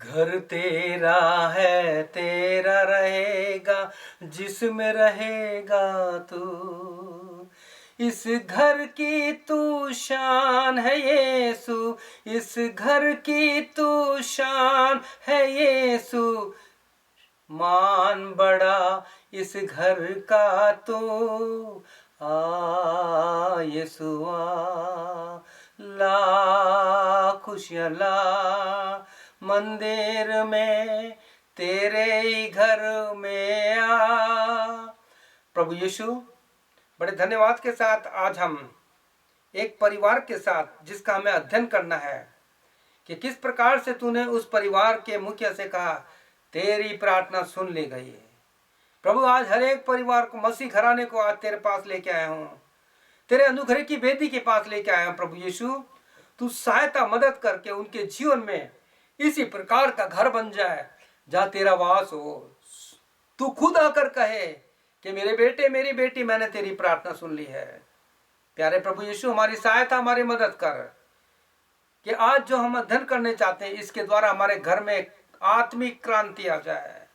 घर तेरा है, तेरा रहेगा, जिसमें रहेगा तू। इस घर की तू शान है यीशु, इस घर की तू शान है यीशु। मान बड़ा इस घर का तू, आ यीशु आ, ला खुशियाँ ला मंदिर में, तेरे ही घर में आ। प्रभु यीशु, बड़े धन्यवाद के साथ आज हम एक परिवार के साथ, जिसका हमें अध्ययन करना है कि किस प्रकार से तूने उस परिवार के मुखिया से कहा तेरी प्रार्थना सुन ली गई है। प्रभु, आज हर एक परिवार को, मसीह घराने को आज तेरे पास लेके आया हूँ, तेरे अनुग्रह की वेदी के पास लेके आया हूँ। प्रभु यीशु, तू सहायता मदद करके उनके जीवन में इसी प्रकार का घर बन जाए जहाँ तेरा वास हो। तू खुद आकर कहे कि मेरे बेटे मेरी बेटी, मैंने तेरी प्रार्थना सुन ली है। प्यारे प्रभु यीशु, हमारी सहायता, हमारी मदद कर कि आज जो हम अध्ययन करने चाहते हैं इसके द्वारा हमारे घर में आत्मिक क्रांति आ जाए।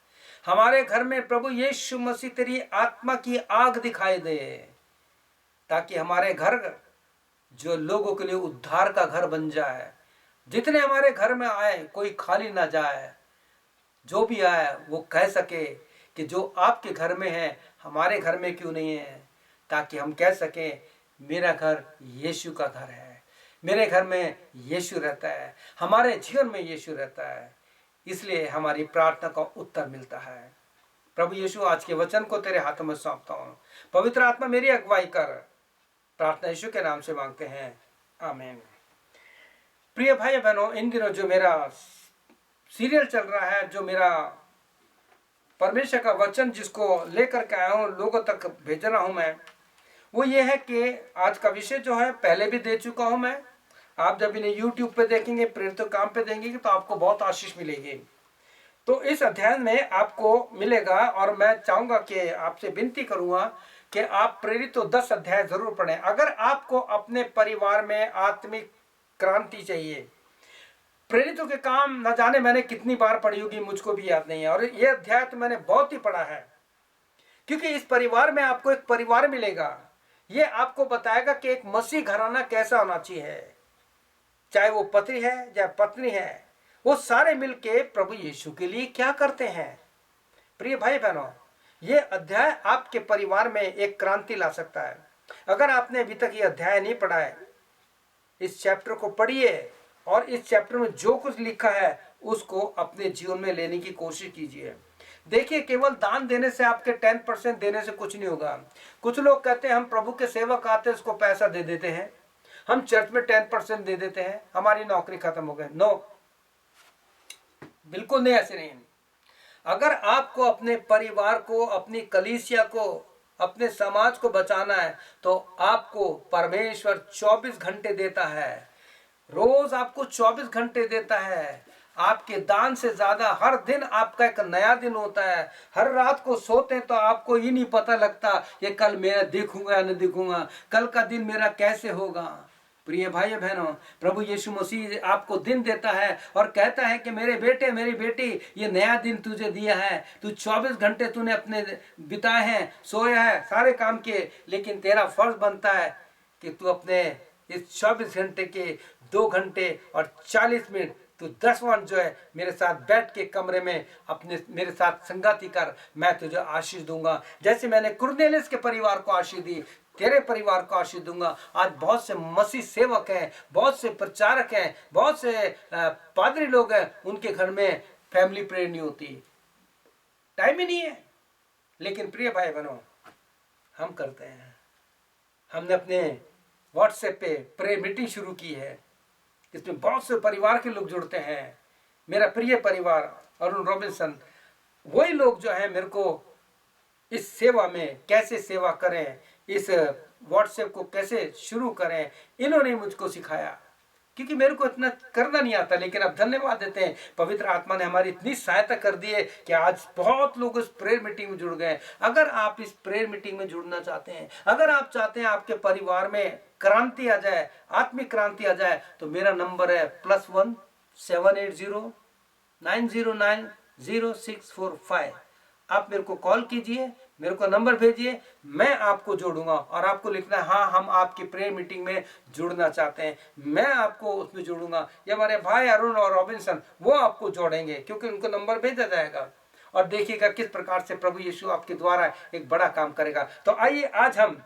हमारे घर में प्रभु यीशु मसीह तेरी आत्मा की आग दिखाई दे, ताकि हमारे घर जो लोगों के लिए उद्धार का घर बन जाए। जितने हमारे घर में आए कोई खाली ना जाए, जो भी आए वो कह सके कि जो आपके घर में है हमारे घर में क्यों नहीं है, ताकि हम कह सकें मेरा घर यीशु का घर है, मेरे घर में यीशु रहता है, हमारे जीवन में यीशु रहता है। इसलिए हमारी प्रार्थना का उत्तर मिलता है। प्रभु यीशु, आज के वचन को तेरे हाथों में सौंपता हूँ। पवित्र आत्मा मेरी अगुवाई कर। प्रार्थना यीशु के नाम से मांगते हैं, आमीन। प्रिय भाई बहनों, इन दिनों जो मेरा सीरियल चल रहा है, जो मेरा परमेश्वर का वचन जिसको लेकर के आया हूँ, लोगों तक भेज रहा हूँ मैं, वो ये है कि आज का विषय जो है पहले भी दे चुका हूँ मैं। आप जब इन्हें YouTube पे देखेंगे, प्रेरित काम पे देंगे तो आपको बहुत आशीष मिलेगी। तो इस अध्ययन में आपको मिलेगा, और मैं चाहूँगा कि आपसे विनती करूँगा कि आप प्रेरित 10 अध्याय जरूर पढ़ें। अगर आपको अपने परिवार में आत्मिक क्रांति चाहिए, प्रेरितों के काम न जाने मैंने कितनी बार पढ़ी होगी, मुझको भी याद नहीं है, और ये अध्याय तो मैंने बहुत ही पढ़ा है, क्योंकि इस परिवार में आपको एक परिवार मिलेगा। ये आपको बताएगा कि एक मसीह घराना कैसा होना चाहिए, चाहे वो पति है या पत्नी है, वो सारे मिलके प्रभु यीशु के लिए क्या करते हैं। प्रिय भाई बहनों, ये अध्याय आपके परिवार में एक क्रांति ला सकता है। अगर आपने अभी तक ये अध्याय नहीं पढ़ा है, इस चैप्टर को पढ़िए और इस चैप्टर में जो कुछ लिखा है उसको अपने जीवन में लेने की कोशिश कीजिए। देखिए, केवल दान देने से, आपके 10% देने से कुछ नहीं होगा। कुछ लोग कहते हैं हम प्रभु के सेवक आते हैं, उसको पैसा दे देते हैं, हम चर्च में 10% दे देते हैं, हमारी नौकरी खत्म हो गई। नो, बिल्कुल नहीं, ऐसे नहीं। अगर आपको अपने परिवार को, अपनी कलीसिया को, अपने समाज को बचाना है तो आपको परमेश्वर 24 घंटे देता है, रोज आपको 24 घंटे देता है। आपके दान से ज्यादा हर दिन आपका एक नया दिन होता है। हर रात को सोते हैं तो आपको ये नहीं पता लगता ये कल मेरा देखूंगा या नहीं देखूंगा, कल का दिन मेरा कैसे होगा। प्रिय भाई बहनों, प्रभु यीशु मसीह आपको दिन देता है और कहता है कि मेरे बेटे मेरी बेटी, ये नया दिन तुझे दिया है। तू 24 घंटे तूने अपने बिताए हैं, सोया है, सारे काम किए, लेकिन तेरा फर्ज बनता है कि तू अपने इस 24 घंटे के 2 घंटे और 40 मिनट तू 10 मिनट जो है मेरे साथ बैठ के कमरे में अपने मेरे साथ संगति कर, मैं तुझे आशीष दूंगा। जैसे मैंने कुरनेलियुस के परिवार को आशीष दी, तेरे परिवार को आशीष दूंगा। आज बहुत से मसीह सेवक हैं, बहुत से प्रचारक हैं, बहुत से पादरी लोग हैं, उनके घर में फैमिली प्रेयर नहीं होती, टाइम ही नहीं है। लेकिन प्रिय भाई बहनों, हम करते हैं। हमने अपने व्हाट्सएप पे प्रेयर मीटिंग शुरू की है, इसमें बहुत से परिवार के लोग जुड़ते हैं। मेरा प्रिय परिवार अरुण रॉबिन्सन, वही लोग जो हैं मेरे को इस सेवा में कैसे सेवा करें, इस व्हाट्सएप को कैसे शुरू करें, इन्होंने मुझको सिखाया, क्योंकि मेरे को इतना करना नहीं आता। लेकिन अब धन्यवाद देते हैं, पवित्र आत्मा ने हमारी इतनी सहायता कर दी है कि आज बहुत लोग इस प्रेयर मीटिंग में जुड़ गए। अगर आप इस प्रेयर मीटिंग में जुड़ना चाहते हैं, अगर आप चाहते हैं आपके परिवार में क्रांति आ जाए, आत्मिक क्रांति आ जाए, तो मेरा नंबर है +1 780 90900645। आप मेरे को कॉल कीजिए, मेरे को नंबर भेजिए, मैं आपको जोड़ूंगा। और आपको लिखना है हाँ हम आपकी प्रेयर मीटिंग में जुड़ना चाहते हैं, मैं आपको उसमें जोड़ूंगा। ये हमारे भाई अरुण और रॉबिन्सन वो आपको जोड़ेंगे, क्योंकि उनको नंबर भेजा जाएगा। और देखिएगा किस प्रकार से प्रभु यीशु आपके द्वारा एक बड़ा काम करेगा। तो आइए आज हम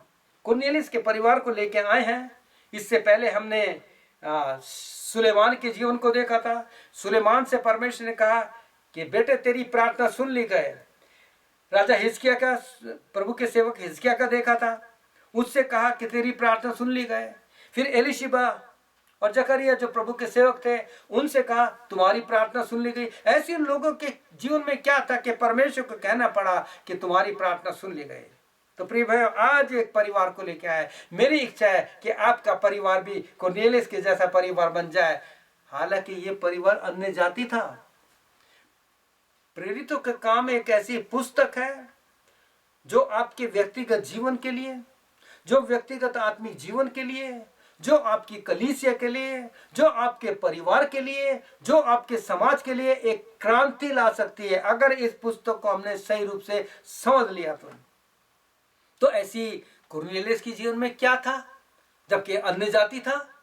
कुरनेलियुस के परिवार को लेकर आए हैं। इससे पहले हमने सुलेमान के जीवन को देखा था। सुलेमान से परमेश्वर ने कहा कि बेटे तेरी प्रार्थना सुन ली गए। राजा हिजकिया का, प्रभु के सेवक हिजकिया का देखा था, उससे कहा कि तेरी प्रार्थना सुन ली गए। फिर एलिशिबा और जकरिया जो प्रभु के सेवक थे, उनसे कहा तुम्हारी प्रार्थना सुन ली गई। ऐसे लोगों के जीवन में क्या था कि परमेश्वर को कहना पड़ा कि तुम्हारी प्रार्थना सुन ली गई। तो प्रिय भाइयों, आज एक परिवार को लेकर आए। मेरी इच्छा है कि आपका परिवार भी कुरनेलियुस के जैसा परिवार बन जाए। हालांकि ये परिवार अन्य जाति था। प्रेरितों का काम एक ऐसी पुस्तक है जो आपके व्यक्तिगत जीवन के लिए, जो व्यक्तिगत आत्मिक जीवन के लिए, जो आपकी कलीसिया के लिए, जो आपके परिवार के लिए, जो आपके समाज के लिए एक क्रांति ला सकती है, अगर इस पुस्तक को हमने सही रूप से समझ लिया तो ऐसी कुरनेलियुस के जीवन में क्या था जबकि अन्य जाति था।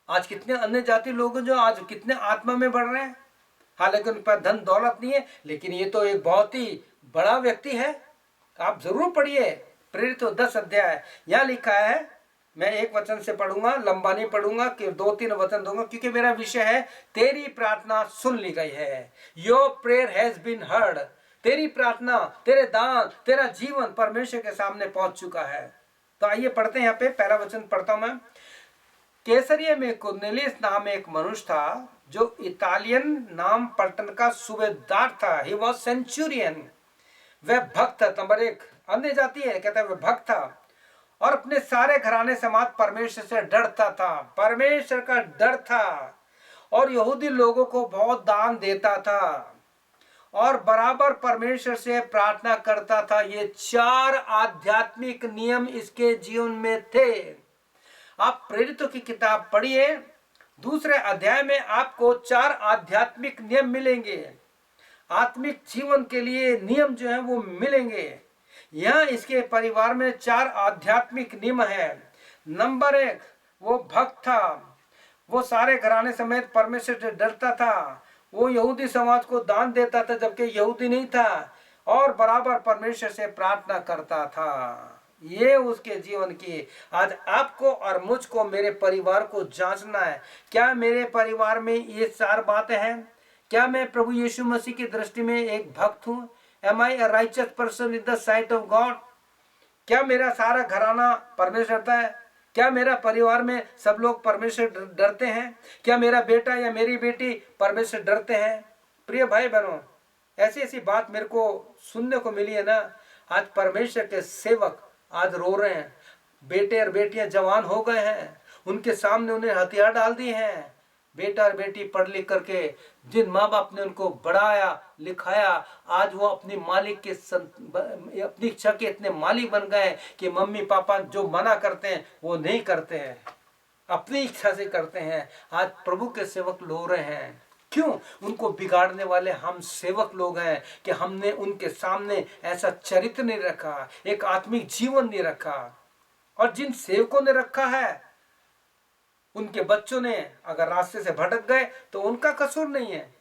आज कितने अन्य जाति लोग जो आज कितने आत्मा में बढ़ रहे हैं। हालांकि उनके पास धन दौलत नहीं है, लेकिन ये तो एक बहुत ही बड़ा व्यक्ति है। आप जरूर पढ़िए प्रेरितों 10 अध्याय। यहाँ लिखा है, मैं एक वचन से पढ़ूंगा, लंबा नहीं पढ़ूंगा, कि 2-3 वचन दूंगा, क्योंकि मेरा विषय है तेरी प्रार्थना सुन ली गई है। Your prayer has been heard. तेरी प्रार्थना, तेरे दान, तेरा जीवन परमेश्वर के सामने पहुंच चुका है। तो आइए पढ़ते हैं। यहाँ पे पहला वचन पढ़ता हूं मैं। कैसरिया में कुरनेलियुस नाम एक मनुष्य था जो इतालियन नाम पलटन का सूबेदार था। He was Centurion. वह भक्त था। नंबर 1 अन्य जाति है, कहता है वह भक्त था और अपने सारे घराने समाज परमेश्वर से डरता था। परमेश्वर का डर था और यहूदी लोगों को बहुत दान देता था और बराबर परमेश्वर से प्रार्थना करता था। ये 4 आध्यात्मिक नियम इसके जीवन में थे। आप प्रेरितों की किताब पढ़िए, 2 अध्याय में आपको 4 आध्यात्मिक नियम मिलेंगे। आत्मिक जीवन के लिए नियम जो है वो मिलेंगे। यहाँ इसके परिवार में 4 आध्यात्मिक नियम है। नंबर 1, वो भक्त था। वो सारे घराने समेत परमेश्वर से डरता था। वो यहूदी समाज को दान देता था जबकि यहूदी नहीं था और बराबर परमेश्वर से प्रार्थना करता था। ये उसके जीवन की। आज आपको और मुझको, मेरे परिवार को जांचना है, क्या मेरे परिवार में ये 4 बातें हैं? क्या मैं प्रभु यीशु मसीह की दृष्टि में एक भक्त हूँ? Am I a righteous person in the sight of God? क्या मेरा सारा घराना परमेश्वर डरता है? क्या मेरा परिवार में सब लोग परमेश्वर डरते हैं? क्या मेरा बेटा या मेरी बेटी परमेश्वर डरते हैं? प्रिय भाई बहनों, ऐसी ऐसी बात मेरे को सुनने को मिली है ना। आज परमेश्वर के सेवक आज रो रहे हैं। बेटे और बेटियां जवान हो गए हैं, उनके सामने उन्हें हथियार डाल दिए हैं। बेटा और बेटी पढ़ लिख करके, जिन माँ बाप ने उनको बढ़ाया लिखाया, आज वो अपनी मालिक के अपनी इच्छा के इतने मालिक बन गए कि मम्मी पापा जो मना करते हैं वो नहीं करते हैं, अपनी इच्छा से करते हैं। आज प्रभु के सेवक रो रहे हैं। क्यों? उनको बिगाड़ने वाले हम सेवक लोग हैं कि हमने उनके सामने ऐसा चरित्र नहीं रखा, एक आत्मिक जीवन नहीं रखा। और जिन सेवकों ने रखा है, उनके बच्चों ने अगर रास्ते से भटक गए तो उनका कसूर नहीं है,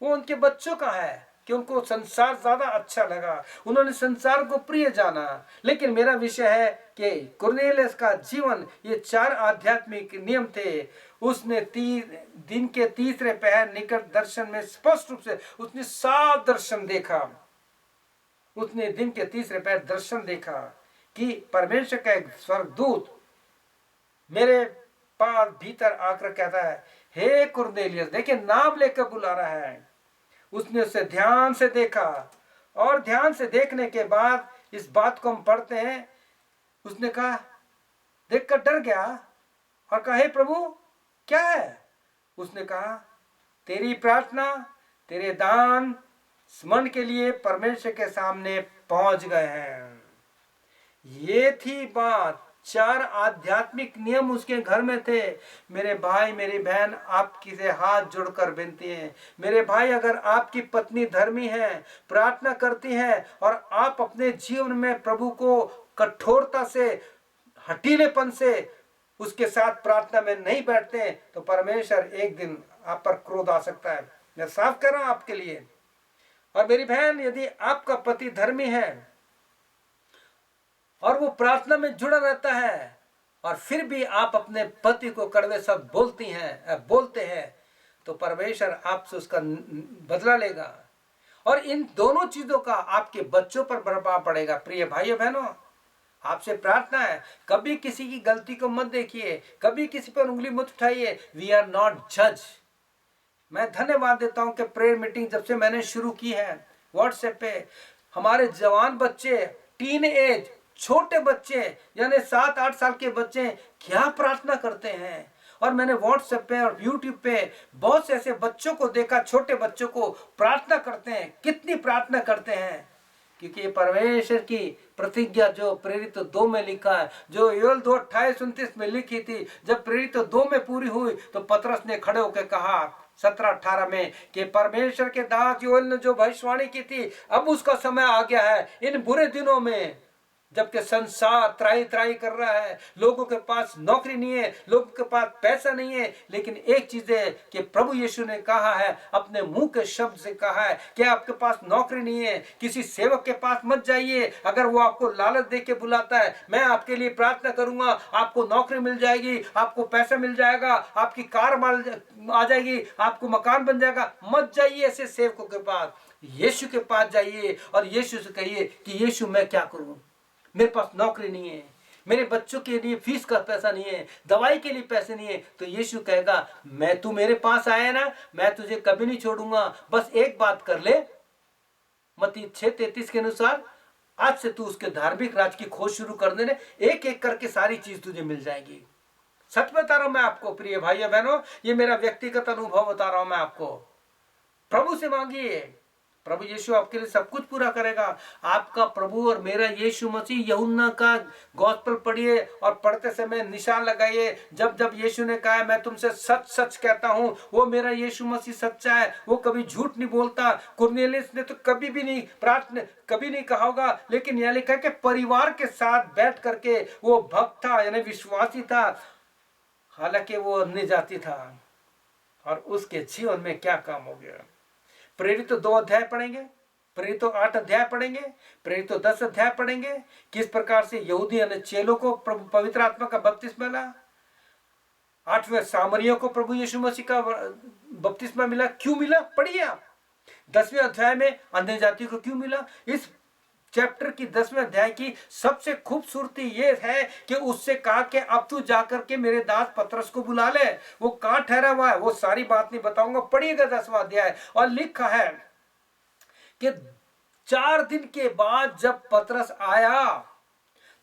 वो उनके बच्चों का है कि उनको संसार ज्यादा अच्छा लगा, उन्होंने संसार को प्रिय जाना। लेकिन मेरा विषय है कि कुरनेलियुस का जीवन, ये 4 आध्यात्मिक नियम थे। उसने दिन के तीसरे पहर निकट दर्शन में स्पष्ट रूप से उसने साफ दर्शन देखा। उसने दिन के तीसरे पहर दर्शन देखा कि परमेश्वर का एक स्वर्गदूत मेरे पास भीतर आकर कहता है, हे कुरनेलियुस, देखिए नाम लेकर बुला रहा है। उसने उसे ध्यान से देखा और ध्यान से देखने के बाद इस बात को हम पढ़ते हैं, उसने कहा, देखकर डर गया और कहा, हे प्रभु क्या है? उसने कहा, तेरी प्रार्थना, तेरे दान स्मरण के लिए परमेश्वर के सामने पहुंच गए हैं। ये थी बात 4 आध्यात्मिक नियम उसके घर में थे। मेरे भाई मेरी बहन, आपकी से हाथ जोड़कर विनती है, मेरे भाई अगर आपकी पत्नी धर्मी है, प्रार्थना करती है और आप अपने जीवन में प्रभु को कठोरता से, हठीलेपन से उसके साथ प्रार्थना में नहीं बैठते, तो परमेश्वर एक दिन आप पर क्रोध आ सकता है। मैं साफ कर रहा हूं आपके लिए। और मेरी बहन, यदि आपका पति धर्मी है और वो प्रार्थना में जुड़ा रहता है और फिर भी आप अपने पति को कड़वे शब्द बोलते हैं, तो परमेश्वर आपसे उसका बदला लेगा और इन दोनों चीजों का आपके बच्चों पर प्रभाव पड़ेगा। प्रिय भाइयों बहनों, आपसे प्रार्थना है, कभी किसी की गलती को मत देखिए, कभी किसी पर उंगली मत उठाइए। वी आर नॉट जज। मैं धन्यवाद देता हूं कि प्रेयर मीटिंग जब से मैंने शुरू की है व्हाट्सएप पे, हमारे जवान बच्चे, टीन एज, छोटे बच्चे यानी 7-8 साल के बच्चे क्या प्रार्थना करते हैं। और मैंने व्हाट्सएप पे और यूट्यूब पे बहुत से ऐसे बच्चों को देखा, छोटे बच्चों को प्रार्थना करते हैं। कितनी प्रार्थना करते हैं, क्योंकि ये परमेश्वर की प्रतिज्ञा जो प्रेरित 2 में लिखा है, जो योएल 2:28-29 में लिखी थी, जब प्रेरित 2 में पूरी हुई तो पतरस ने खड़े होकर कहा 17-18 में कि परमेश्वर के दास योएल ने जो भविष्यवाणी की थी, अब उसका समय आ गया है। इन बुरे दिनों में जबकि संसार त्राही त्राही कर रहा है, लोगों के पास नौकरी नहीं है, लोगों के पास पैसा नहीं है, लेकिन एक चीज है कि प्रभु यीशु ने कहा है, अपने मुंह के शब्द से कहा है कि आपके पास नौकरी नहीं है, किसी सेवक के पास मत जाइए। अगर वो आपको लालच दे के बुलाता है, मैं आपके लिए प्रार्थना करूंगा, आपको नौकरी मिल जाएगी, आपको पैसा मिल जाएगा, आपकी कार आ जाएगी, आपको मकान बन जाएगा, मत जाइए ऐसे सेवकों के पास। यीशु के पास जाइए और यीशु से कहिए कि यीशु मैं क्या करूं, मेरे पास नौकरी नहीं है, मेरे बच्चों के लिए फीस का पैसा नहीं है, दवाई के लिए पैसे नहीं है। तो यीशु कहेगा, मैं तू मेरे पास आया ना, मैं तुझे कभी नहीं छोड़ूंगा। बस एक बात कर ले, मत्ती 6:33 के अनुसार आज से तू उसके धार्मिक राज की खोज शुरू कर देने, एक एक करके सारी चीज तुझे मिल जाएगी। सच बता रहा हूं मैं आपको प्रिय भाइयों बहनों, ये मेरा व्यक्तिगत अनुभव बता रहा हूं मैं आपको। प्रभु से मांगिए, प्रभु यीशु आपके लिए सब कुछ पूरा करेगा। आपका प्रभु और मेरा यीशु मसीह, यूहन्ना का गॉस्पेल पढ़िए और पढ़ते समय निशान लगाइए। जब जब यीशु ने कहा मैं तुमसे सच सच कहता हूं, वो मेरा यीशु मसीह सच्चा है, वो कभी झूठ नहीं बोलता। कुरनेलियुस ने तो कभी भी नहीं प्रार्थना कभी नहीं कहा होगा, लेकिन यह लिखा कि परिवार के साथ बैठ करके वो भक्त था, यानी विश्वासी था, हालांकि वो अन्य जाति था। और उसके जीवन में क्या काम हो गया। प्रेरित 2 अध्याय पढ़ेंगे, प्रेरित 8 अध्याय पढ़ेंगे, प्रेरित 10 अध्याय पढ़ेंगे, किस प्रकार से यहूदी यानी चेलों को प्रभु पवित्र आत्मा का बपतिस्मा मिला। 8वें सामरियों को प्रभु यीशु मसीह का बपतिस्मा मिला। क्यों मिला, पढ़िए आप। 10वें अध्याय में अन्य जाति को क्यों मिला। इस चैप्टर की 10वें अध्याय की सबसे खूबसूरती ये है कि उससे कहा कि अब तू जाकर के मेरे दास पतरस को बुला ले। वो कहां ठहरा हुआ है, वो सारी बात नहीं बताऊंगा, पढ़िएगा 10वां अध्याय। और लिखा है कि 4 दिन के बाद जब पतरस आया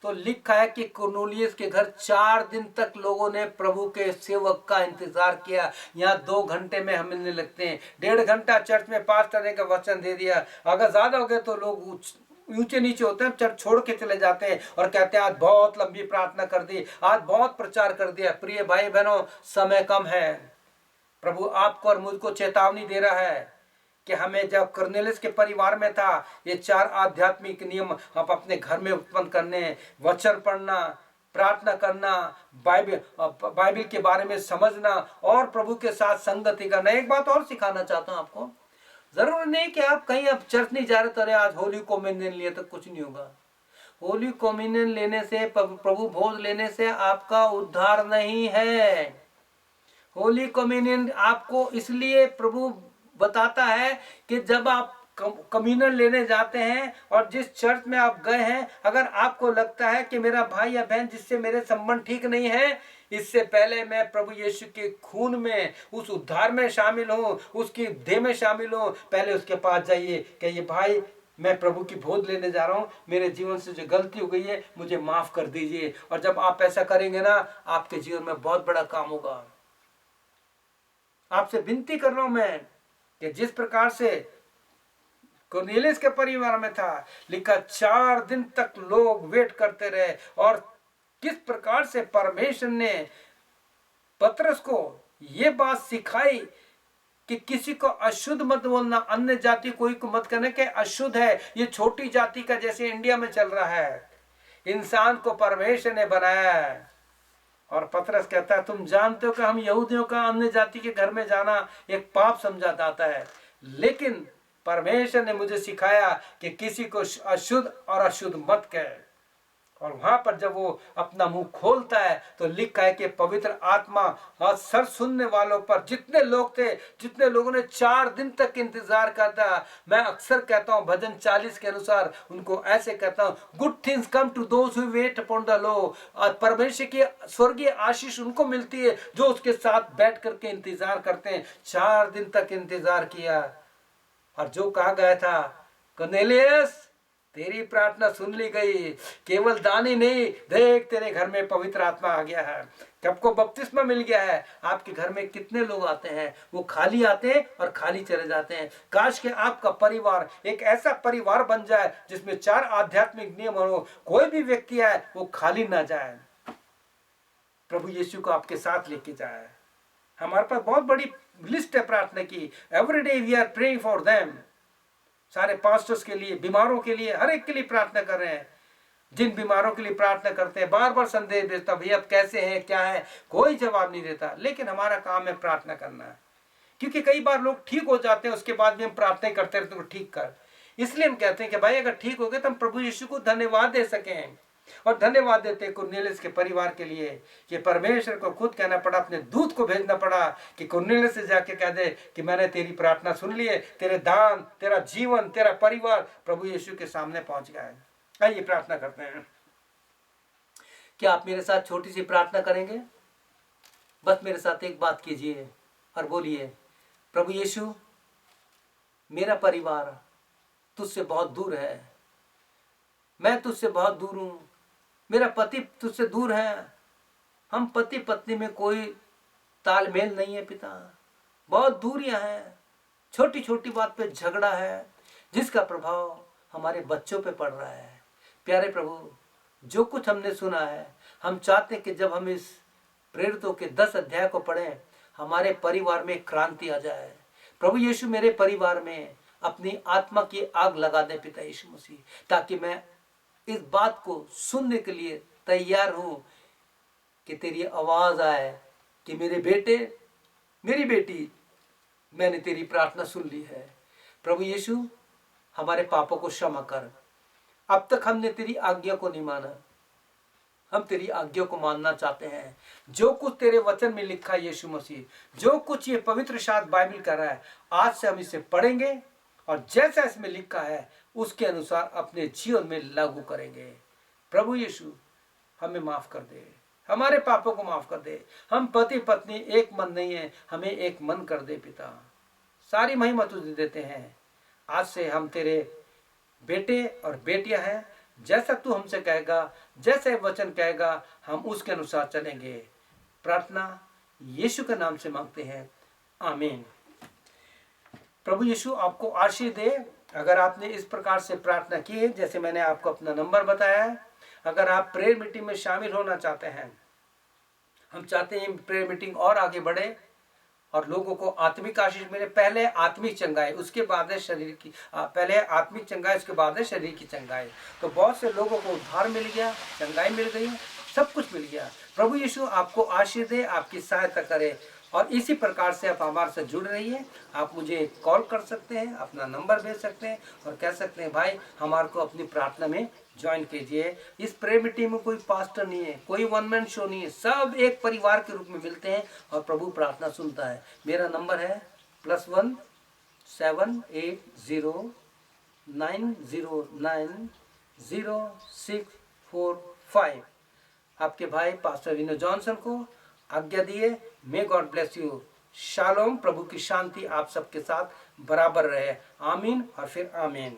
तो लिखा है कि कुरनेलियुस के घर 4 दिन तक लोगों ने प्रभु के सेवक का इंतजार किया। यहाँ 2 घंटे में हम मिलने लगते हैं, 1.5 घंटा चर्च में पास्टर ने का वचन दे दिया। अगर ज्यादा हो गया तो लोग ऊंचे नीचे होते हैं, चर्च छोड़ के चले जाते हैं और कहते हैं आज बहुत लंबी प्रार्थना कर दी, आज बहुत प्रचार कर दिया। प्रिय भाई बहनों, समय कम है। प्रभु आपको और मुझको चेतावनी दे रहा है कि हमें जब कुरनेलियुस के परिवार में था, ये 4 आध्यात्मिक नियम आप अपने घर में उत्पन्न करने, वचन पढ़ना, प्रार्थना करना, बाइबल के बारे में समझना और प्रभु के साथ संगति करना। एक बात और सिखाना चाहता हूं आपको, जरूर नहीं कि आप कहीं अब चर्च नहीं जा रहे तो आज होली कम्युनियन लिए तो कुछ नहीं होगा। होली कम्युनियन लेने से, प्रभु भोज लेने से आपका उद्धार नहीं है। होली कम्युनियन आपको इसलिए प्रभु बताता है कि जब आप कम्युनियन लेने जाते हैं और जिस चर्च में आप गए हैं, अगर आपको लगता है कि मेरा भाई या बहन जिससे मेरे संबंध ठीक नहीं है, इससे पहले मैं प्रभु यीशु के खून में, उस उद्धार में शामिल हूं, उसकी देह में शामिल हूं, पहले उसके पास जाइए कि ये भाई मैं प्रभु की भोज लेने जा रहा हूं, मेरे जीवन से जो गलती हो गई है मुझे माफ कर दीजिए। और जब आप ऐसा करेंगे ना, आपके जीवन में बहुत बड़ा काम होगा। आपसे विनती कर रहा हूं मैं कि जिस प्रकार से कुरनेलियुस के परिवार में था, लिखा 4 दिन तक लोग वेट करते रहे और किस प्रकार से परमेश्वर ने पतरस को ये बात सिखाई कि किसी को अशुद्ध मत बोलना, अन्य जाति कोई को मत कहना कि अशुद्ध है, ये छोटी जाति का जैसे इंडिया में चल रहा है। इंसान को परमेश्वर ने बनाया है। और पतरस कहता है तुम जानते हो कि हम यहूदियों का अन्य जाति के घर में जाना एक पाप समझा जाता है, लेकिन परमेश्वर ने मुझे सिखाया कि किसी को अशुद्ध और अशुद्ध मत कहे। और वहां पर जब वो अपना मुंह खोलता है तो लिखा है कि पवित्र आत्मा और सर सुनने वालों पर, जितने लोग थे, जितने लोगों ने 4 दिन तक इंतजार करता, मैं अक्सर कहता हूं भजन 40 के अनुसार उनको ऐसे कहता हूं, good things come to those who wait upon the Lord. और परमेश्वर की स्वर्गीय आशीष उनको मिलती है जो उसके साथ बैठ करके इंतजार करते हैं। 4 दिन तक इंतजार किया और जो कहा गया था, कर्नेलियस तेरी प्रार्थना सुन ली गई, केवल दानी नहीं, देख तेरे घर में पवित्र आत्मा आ गया है, सबको बपतिस्मा मिल गया है। आपके घर में कितने लोग आते हैं, वो खाली आते हैं और खाली चले जाते हैं। काश के आपका परिवार एक ऐसा परिवार बन जाए जिसमें 4 आध्यात्मिक नियम हो, कोई भी व्यक्ति आए वो खाली ना जाए, प्रभु यीशु को आपके साथ लेके जाए। हमारे पास बहुत बड़ी लिस्ट है प्रार्थना की, every day we are praying for them. सारे पास्टर्स के लिए, बीमारों के लिए, हर एक के लिए प्रार्थना कर रहे हैं। जिन बीमारों के लिए प्रार्थना करते हैं, बार बार संदेश भेजता, भैया अब कैसे हैं, क्या है, कोई जवाब नहीं देता, लेकिन हमारा काम है प्रार्थना करना है। क्योंकि कई बार लोग ठीक हो जाते हैं, उसके बाद भी हम प्रार्थना करते रहते हैं ठीक कर। इसलिए हम कहते हैं कि भाई अगर ठीक हो गए तो हम प्रभु यीशु को धन्यवाद दे सकें। और धन्यवाद देते हैं कुरनेलियस के परिवार के लिए कि परमेश्वर को खुद कहना पड़ा, अपने दूत को भेजना पड़ा कि कुरनेलियस से जाके कह दे कि मैंने तेरी प्रार्थना सुन ली है, तेरे दान, तेरा जीवन, तेरा परिवार प्रभु यीशु के सामने पहुंच गया है। आइए प्रार्थना करते हैं। क्या आप मेरे साथ छोटी सी प्रार्थना करेंगे? बस मेरे साथ एक बात कीजिए और बोलिए, प्रभु यीशु मेरा परिवार तुझसे बहुत दूर है, मैं तुझसे बहुत दूर हूं, मेरा पति तुझसे दूर है, हम पति पत्नी में कोई तालमेल नहीं है पिता, बहुत दूरियां हैं, छोटी छोटी बात पे झगड़ा है जिसका प्रभाव हमारे बच्चों पे पड़ रहा है। प्यारे प्रभु, जो कुछ हमने सुना है, हम चाहते हैं कि जब हम इस प्रेरितों के 10 अध्याय को पढ़ें हमारे परिवार में क्रांति आ जाए। प्रभु यीशु मेरे परिवार में अपनी आत्मा की आग लगा दे पिता यीशु मसीह, ताकि मैं इस बात को सुनने के लिए तैयार हूं कि तेरी आवाज आए कि मेरे बेटे, मेरी बेटी, मैंने तेरी प्रार्थना सुन ली है। प्रभु यीशु हमारे पापों को क्षमा कर। अब तक हमने तेरी आज्ञा को नहीं माना, हम तेरी आज्ञा को मानना चाहते हैं। जो कुछ तेरे वचन में लिखा है यीशु मसीह, जो कुछ ये पवित्र शास्त्र बाइबल कर रहा है, आज से हम इसे पढ़ेंगे और जैसा इसमें लिखा है उसके अनुसार अपने जीवन में लागू करेंगे। प्रभु यीशु हमें माफ कर दे, हमारे पापों को माफ कर दे। हम पति पत्नी एक मन नहीं है, हमें एक मन कर दे पिता। सारी महिमा तुझे देते हैं। आज से हम तेरे बेटे और बेटियां हैं, जैसा तू हमसे कहेगा, जैसे वचन कहेगा, हम उसके अनुसार चलेंगे। प्रार्थना यीशु के नाम से मांगते हैं, आमीन। प्रभु यीशु आपको आशीष दे। अगर आपने इस प्रकार से प्रार्थना की है, जैसे मैंने आपको अपना नंबर बताया है, अगर आप प्रेयर मीटिंग में शामिल होना चाहते हैं, हम चाहते हैं प्रेयर मीटिंग और आगे बढ़े और लोगों को आत्मिक आशीष मिले। पहले आत्मिक चंगाई, उसके बाद है शरीर की, पहले आत्मिक चंगाई, उसके बाद है शरीर की चंगाई। तो बहुत से लोगों को उद्धार मिल गया, चंगाई मिल गई, सब कुछ मिल गया। प्रभु यीशु आपको आशीष दे, आपकी सहायता करे। और इसी प्रकार से आप हमारे से जुड़ रहिए। आप मुझे कॉल कर सकते हैं, अपना नंबर भेज सकते हैं और कह सकते हैं भाई हमारे को अपनी प्रार्थना में ज्वाइन कीजिए। इस प्रेयर मीटिंग में कोई पास्टर नहीं है, कोई वन मैन शो नहीं है, सब एक परिवार के रूप में मिलते हैं और प्रभु प्रार्थना सुनता है। मेरा नंबर है +1 78090900645। आपके भाई पास्टर विनो जॉनसन को आज्ञा दिए। May God bless you. Shalom, प्रभु की शांति आप सबके साथ बराबर रहे। आमीन और फिर आमीन।